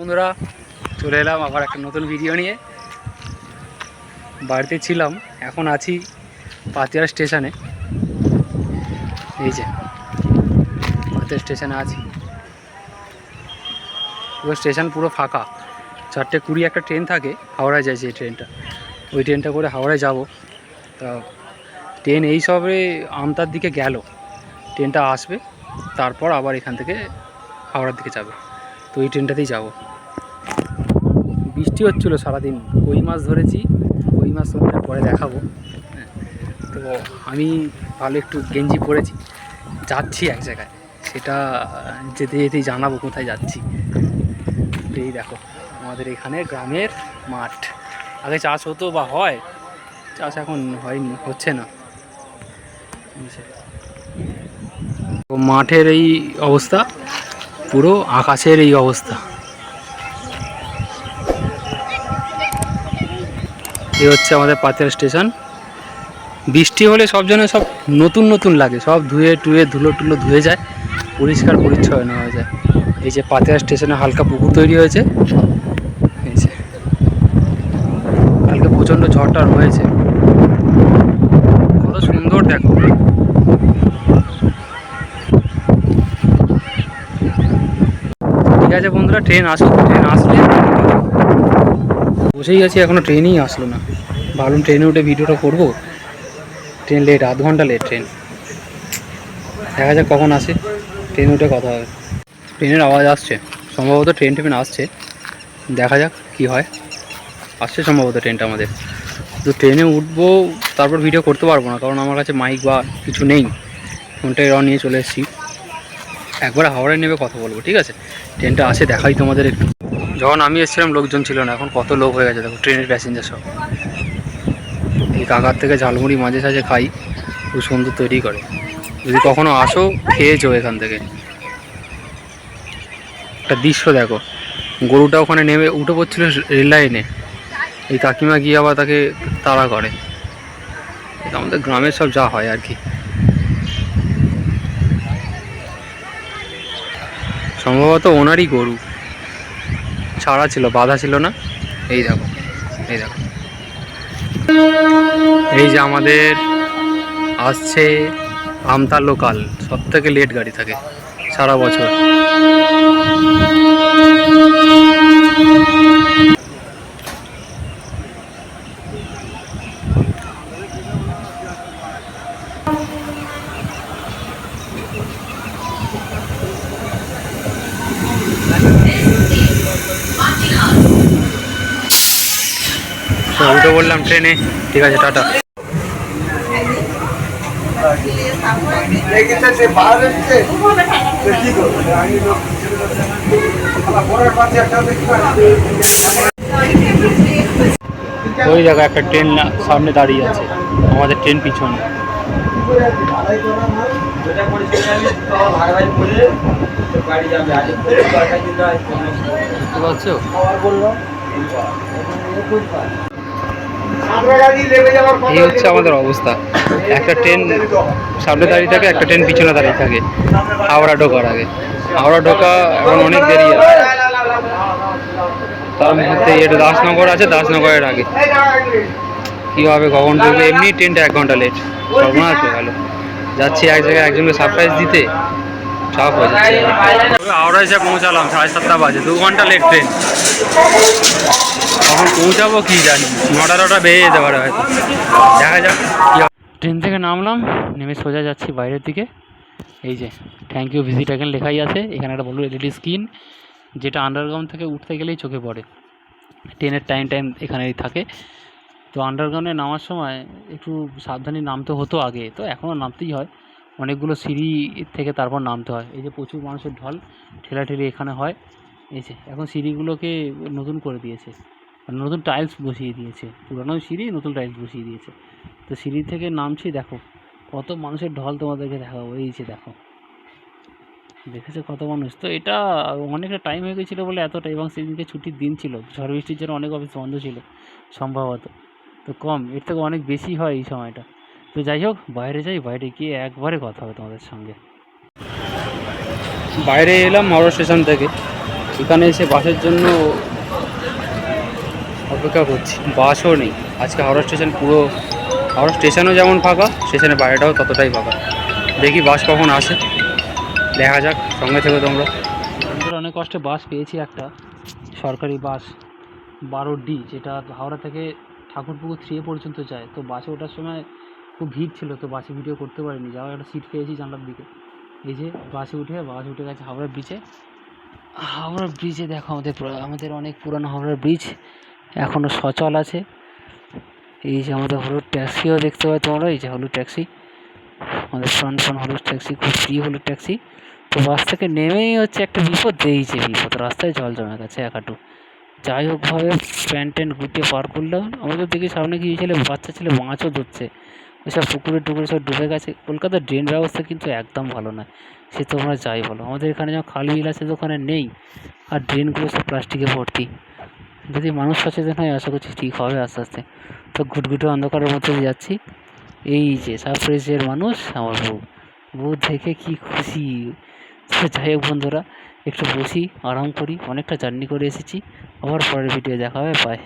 বন্ধুরা চলে এলাম আবার একটা নতুন ভিডিও নিয়ে। বাড়িতে ছিলাম, এখন আছি পাতিয়ার স্টেশনে। এই যে পাতিয়ার স্টেশনে আছি, পুরো স্টেশন পুরো ফাঁকা। 4:20 একটা ট্রেন থাকে, হাওড়ায় যায় সেই ট্রেনটা, ওই ট্রেনটা করে হাওড়ায় যাব। তা ট্রেন এই সবে আমতার দিকে গেল, ট্রেনটা আসবে, তারপর আবার এখান থেকে হাওড়ার দিকে যাবে। তো এই ট্রেনটাতেই যাব। বৃষ্টি হচ্ছিলো সারাদিন, কই মাছ ধরেছি, কই মাছ তোমাদের পরে দেখাবো। তো আমি ভালো একটু গেঞ্জি পরেছি, যাচ্ছি এক জায়গায়, সেটা যেতে যেতেই জানাবো কোথায় যাচ্ছি। এই দেখো আমাদের এখানে গ্রামের মাঠ, আগে চাষ হতো বা হয়, চাষ এখন হয়নি, হচ্ছে না। তো মাঠের এই অবস্থা, পুরো আকাশের এই অবস্থা। এই হচ্ছে আমাদের পাতিয়ার স্টেশন। বৃষ্টি হলে সব জন্য সব নতুন নতুন লাগে, সব ধুয়ে টুয়ে ধুলো টুলো ধুয়ে যায়, পরিষ্কার পরিচ্ছন্ন হয়ে যায়। এই যে পাতিয়ার স্টেশনে হালকা পুকুর তৈরি হয়েছে, এই যে কালকে প্রচণ্ড ঝড়টা হয়েছে, কত সুন্দর দেখো। ঠিক আছে বন্ধুরা, ট্রেন আসুক, ট্রেন আসলে বসেই আছি, এখনো ট্রেনই আসলো না। ভাবলাম ট্রেনে উঠে ভিডিওটা করবো, ট্রেন লেট, আধ ঘন্টা লেট ট্রেন। দেখা যাক কখন আসে, ট্রেন উঠে কথা হবে। ট্রেনের আওয়াজ আসছে, সম্ভবত ট্রেন আসছে, দেখা যাক কি হয়। আসছে সম্ভবত ট্রেনটা আমাদের। তো ট্রেনে উঠবো, তারপর ভিডিও করতে পারবো না, কারণ আমার কাছে মাইক বা কিছু নেই, ফোনটা র নিয়ে চলে এসেছি। একবার হাওড়ায় নেমে কথা বলবো, ঠিক আছে? ট্রেনটা আসে দেখাই তোমাদের একটু। যখন আমি এসেছিলাম লোকজন ছিল না, এখন কত লোক হয়ে গেছে দেখো, ট্রেনের প্যাসেঞ্জার সব। এই কাকার থেকে ঝালমুড়ি মাঝে সাঝে খাই, খুব সুন্দর তৈরি করে। যদি কখনো আসো, খেয়েছো এখান থেকে। একটা দৃশ্য দেখো, গরুটা ওখানে নেমে উঠে পড়ছিল রেল লাইনে, এই কাকিমা গিয়ে আবার তাকে তাড়া করে। এটা আমাদের গ্রামের সব যা হয় আর কি। সম্ভবত ওনারই গরু, ছাড়া ছিল, বাধা ছিল না। এই দেখো, এই দেখো, এই যে আমাদের আসছে আমতা লোকাল, সব থেকে লেট গাড়ি থাকে সারা বছর। উঠে বললাম ট্রেনে, ঠিক আছে, টাটা। ওই জায়গায় একটা ট্রেন সামনে দাঁড়িয়ে আছে, আমাদের ট্রেন পিছনে। বুঝতে পারছো? এই হচ্ছে আমাদের অবস্থা, একটা ট্রেন সামনে দাঁড়িয়ে থাকে, একটা ট্রেন পিছনে দাঁড়িয়ে থাকে হাওড়া ঢোকার আগে। হাওড়া ঢোকা এখন অনেক দেরি আছে, তার মধ্যে এটা দাসনগর আছে, দাসনগরের আগে কীভাবে কখন ঢুকবে? এমনি ট্রেনটা 1 ঘন্টা লেট, সর্বনাশ হয়ে গেল। যাচ্ছি এক জায়গায় একজনকে সারপ্রাইজ দিতে, চাপ হয়ে যাচ্ছে। হাওড়া এসে পৌঁছালাম 7:30 বাজে, 2 ঘন্টা লেট ট্রেন। কখন পৌঁছাবো কি জানি, 9টা বেজে যেতে পারে হয়তো, দেখা যাক কী হয়। ট্রেন থেকে নামলাম, নেমে সোজা যাচ্ছি বাইরের দিকে। এই যে থ্যাংক ইউ ভিজিট অ্যাগেন লেখাই আছে এখানে, একটা বলবো এলইডি স্ক্রিন, যেটা আন্ডারগ্রাউন্ড থেকে উঠতে গেলেই চোখে পড়ে। ট্রেনের টাইম এখানেই থাকে। তো আন্ডারগ্রাউন্ডে নামার সময় একটু সাবধানে নামতে হতো আগে, তো এখনও নামতেই হয়, অনেকগুলো সিঁড়ি থেকে তারপর নামতে হয়। এই যে প্রচুর মানুষের ঢল, ঠেলাঠেলি এখানে হয়। এই যে এখন সিঁড়িগুলোকে নতুন করে দিয়েছে, নতুন টাইলস বসিয়ে দিয়েছে, পুরানো সিঁড়ি নতুন টাইলস বসিয়ে দিয়েছে। তো সিঁড়ি থেকে নামছি, দেখো কত মানুষের ঢল, তোমাদেরকে দেখাবো। এই যে দেখো, দেখেছে কত মানুষ। তো এটা অনেকটা টাইম হয়ে গেছিলো বলে এতটা, এবং সেদিনকে ছুটির দিন ছিল, ঝড় বৃষ্টির জন্য অনেক অফিস বন্ধ ছিল সম্ভবত। তো কম, এর থেকে অনেক বেশি হয় এই সময়টা। তো যাই হোক, বাইরে যাই, বাইরে গিয়ে একবারে কথা হবে তোমাদের সঙ্গে। বাইরে এলাম হাওড়া স্টেশন থেকে, এখানে এসে বাসের জন্য অপেক্ষা করছি, বাসও নেই আজকে। হাওড়া স্টেশন পুরো, হাওড়া স্টেশনও যেমন ফাঁকা, স্টেশনের বাইরেটাও ততটাই ফাঁকা। দেখি বাস কখন আসে, দেখা যাক, সঙ্গে থেকে তোমরা। বন্ধুরা অনেক কষ্টে বাস পেয়েছি একটা, সরকারি বাস 12D, যেটা হাওড়া থেকে ঠাকুরপুকুর 3 পর্যন্ত যায়। তো বাসে ওঠার সময় খুব ভিড় ছিল, তো বাসে ভিডিও করতে পারিনি। যাওয়া একটা সিট পেয়েছি জানলার দিকে। এই যে বাসে উঠে গেছে হাওড়া ব্রিজে। হাওড়া ব্রিজে দেখো আমাদের অনেক পুরানো হাওড়া ব্রিজ এখনও সচল আছে। এই যে আমাদের হলুদ ট্যাক্সিও দেখতে পাই তোমরা, এই যে হলুদ ট্যাক্সি, আমাদের ফ্রন্ট হলুদ ট্যাক্সি, খুব ফ্রি হলুদ ট্যাক্সি। তো বাস থেকে নেমেই হচ্ছে একটা বিপদ, এই যে বিপদ, রাস্তায় জল জমে গেছে এক হাঁটু। যাই হোক ভাবে প্যান্ট ট্যান্ট গুটিয়ে পার করলাম। আমাদের দেখি সামনে কি ছেলে, বাচ্চা ছেলে মাছও ধরছে, ওইসব পুকুরে টুকুরে সব ডুবে গেছে। কলকাতার ড্রেন ব্যবস্থা কিন্তু একদম ভালো নয়, সে তোমরা যাই বলো। আমাদের এখানে যেমন খাল বিল আছে, দোকানে নেই, আর ড্রেনগুলো সব প্লাস্টিকে ভর্তি। যদি মানুষ সচেতন হয় আশা করছি ঠিক হবে আস্তে আস্তে। তো ঘুটঘুটে অন্ধকারের মধ্যে যাচ্ছি। এই যে সারপ্রাইজের মানুষ আমার বউ, বউ দেখে কি খুশি। তো যাই হোক বন্ধুরা, একটু বসি, আরাম করি, অনেকটা জার্নি করে এসেছি। আবার পরের ভিডিও দেখা হবে, বাই।